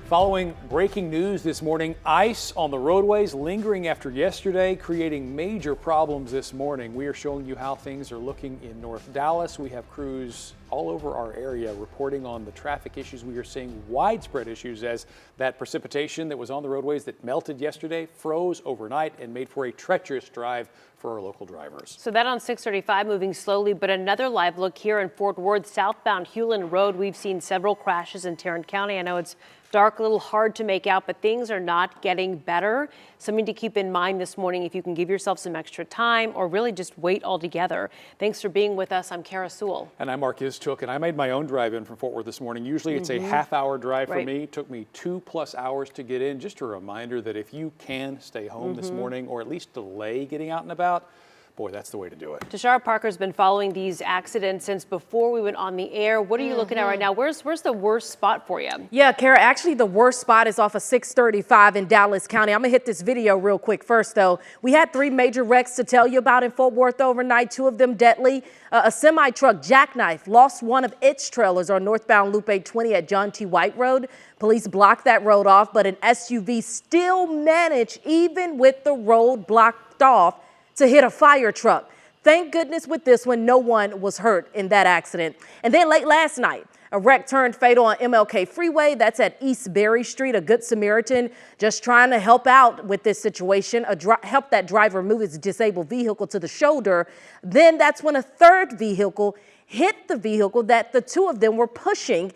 Following breaking news this morning, ice on the roadways lingering after yesterday, creating major problems this morning. We are showing you how things are looking in North Dallas. We have crews all over our area reporting on the traffic issues. We are seeing widespread issues as that precipitation that was on the roadways that melted yesterday froze overnight and made for a treacherous drive for our local drivers. So that on 635 moving slowly, but another live look here in Fort Worth, southbound Hewlin Road. We've seen several crashes in Tarrant County. I know it's dark, a little hard to make out, but things are not getting better. Something to keep in mind this morning if you can give yourself some extra time or really just wait altogether. Thanks for being with us. I'm Kara Sewell. And I'm Mark Istook, and I made my own drive in from Fort Worth this morning. Usually it's a half-hour drive for me. It took me 2+ hours to get in. Just a reminder that if you can stay home this morning or at least delay getting out and about, boy, that's the way to do it. Tashara Parker's been following these accidents since before we went on the air. What are you looking at right now? Where's the worst spot for you? Yeah, Kara, actually the worst spot is off of 635 in Dallas County. I'm gonna hit this video real quick first though. We had 3 major wrecks to tell you about in Fort Worth overnight, 2 of them deadly. A semi-truck jackknife lost one of its trailers on northbound Loop 820 at John T. White Road. Police blocked that road off, but an SUV still managed, even with the road blocked off, to hit a fire truck. Thank goodness with this one, no one was hurt in that accident. And then late last night, a wreck turned fatal on MLK Freeway. That's at East Berry Street. A Good Samaritan just trying to help out with this situation, help that driver move his disabled vehicle to the shoulder. Then that's when a third vehicle hit the vehicle that the 2 of them were pushing.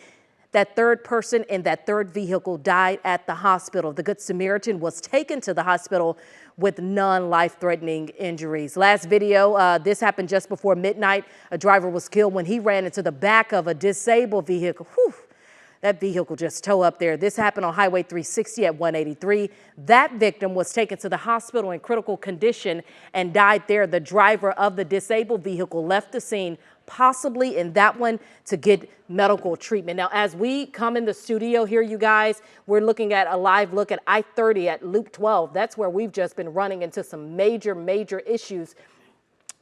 That third person in that third vehicle died at the hospital. The Good Samaritan was taken to the hospital with non-life-threatening injuries. Last video, this happened just before midnight. A driver was killed when he ran into the back of a disabled vehicle. Whew. That vehicle just towed up there. This happened on Highway 360 at 183. That victim was taken to the hospital in critical condition and died there. The driver of the disabled vehicle left the scene, possibly in that one, to get medical treatment. Now, as we come in the studio here, you guys, we're looking at a live look at I-30 at Loop 12. That's where we've just been running into some major issues.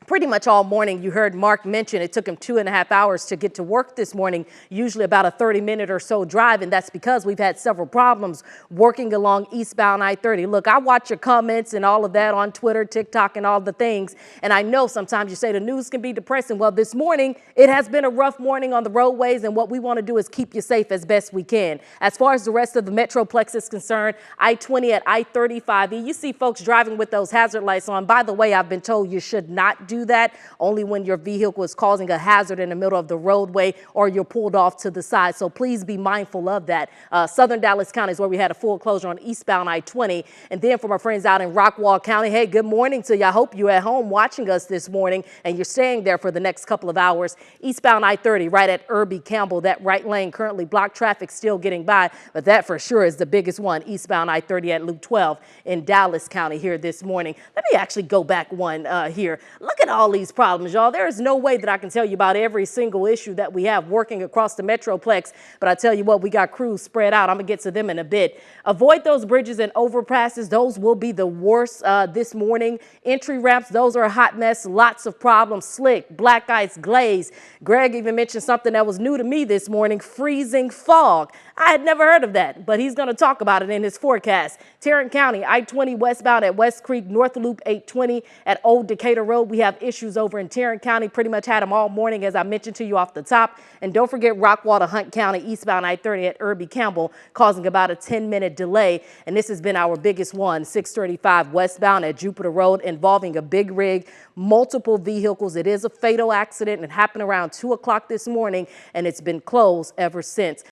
Pretty much all morning. You heard Mark mention it took him 2.5 hours to get to work this morning, usually about a 30-minute or so drive, and that's because we've had several problems working along eastbound I-30. Look, I watch your comments and all of that on Twitter, TikTok, and all the things, and I know sometimes you say the news can be depressing. Well, this morning, it has been a rough morning on the roadways, and what we want to do is keep you safe as best we can. As far as the rest of the Metroplex is concerned, I-20 at I-35E, you see folks driving with those hazard lights on. By the way, I've been told you should not do that only when your vehicle is causing a hazard in the middle of the roadway or you're pulled off to the side. So please be mindful of that. Southern Dallas County is where we had a full closure on eastbound I-20. And then from our friends out in Rockwall County, hey, good morning to you. I hope you're at home watching us this morning and you're staying there for the next couple of hours. Eastbound I-30 right at Irby Campbell, that right lane currently blocked, traffic still getting by, but that for sure is the biggest one. Eastbound I-30 at Loop 12 in Dallas County here this morning. Let me actually go back one here. Look at all these problems, y'all. There is no way that I can tell you about every single issue that we have working across the Metroplex, but I tell you what, we got crews spread out. I'm gonna get to them in a bit. Avoid those bridges and overpasses. Those will be the worst this morning. Entry ramps, those are a hot mess. Lots of problems. Slick, black ice, glaze. Greg even mentioned something that was new to me this morning, freezing fog. I had never heard of that, but he's going to talk about it in his forecast. Tarrant County, I-20 westbound at West Creek, North Loop 820 at Old Decatur Road. We have issues over in Tarrant County. Pretty much had them all morning, as I mentioned to you off the top. And don't forget Rockwall to Hunt County, eastbound I-30 at Irby Campbell, causing about a 10-minute delay. And this has been our biggest one, 635 westbound at Jupiter Road, involving a big rig, multiple vehicles. It is a fatal accident and it happened around 2 o'clock this morning, and it's been closed ever since.